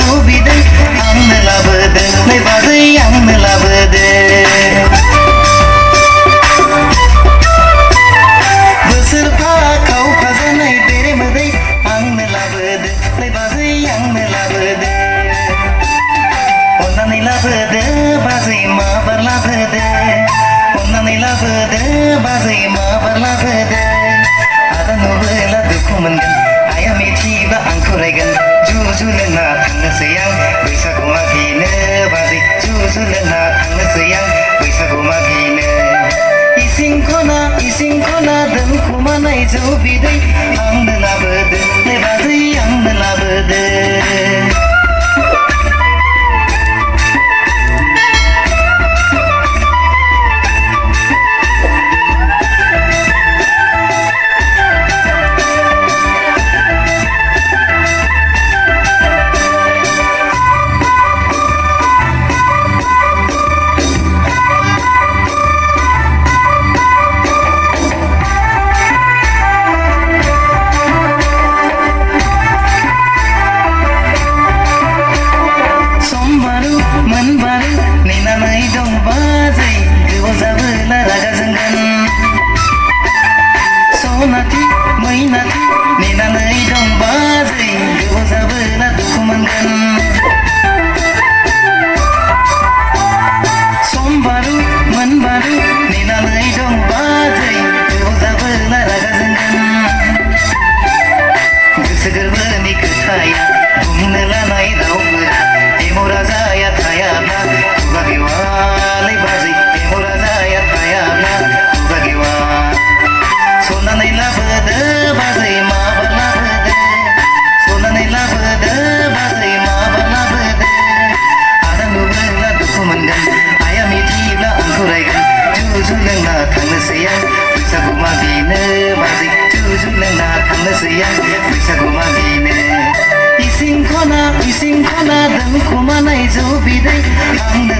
जौ बिदै आंनो लाबोदो नै बाजै आंनो लाबोदो बोसोरफा खावफा जानाय बेरे मोदै आंनो लाबोदो नै बाजै आंनो लाबोदो अन्नानै लाबोदो बाजै माबार लाबोदो अन्नानै लाबोदो बाजै माबार लाबोदो आदा नुबोला दुखु मोनगोन आइया मिथिब्ला आंखौ रायगोन जुजु लोंना थांनोसै आं बैसागु मागिनो बाजै जुजु लोंना थांनोसै आं बैसागु मागिनो इसिं खना दोनखुमानाय जौ बिदै आंनो लाबोदो नै बाजै आंनो लाबोदो नेनानै दं बाजै गोबाव जाबोला रागा जोंगोन सनाथि मैनाथि नेनानै दं बाजै गोबाव जाबोला दुखु मोनगोन समबारु मोनबारु नेनानै दं बाजै गोबाव जाबोला रागा जोंगोन गोसो गोरबोनि खोथाया बुंनो लानाय रावफोरा एमरा जाया थायाब्ला खुगा गेवालै बाजै एमरा जाया थायाब्ला खुगा गेवा सनानै लाबोदो बाजै माबार लाबोदो सनानै लाबोदो बाजै माबार लाबोदो आदा नुबोला दुखु मोनगोन आइया मिथिब्ला आंखौ रायगोन जुजु लोंना थांनोसै आं बैसागु मागिनो बाजै जुजु लोंना थांनोसै आं बैसागु मागिनो इसिं खना दोनखुमानाय जौ बिदै आंनो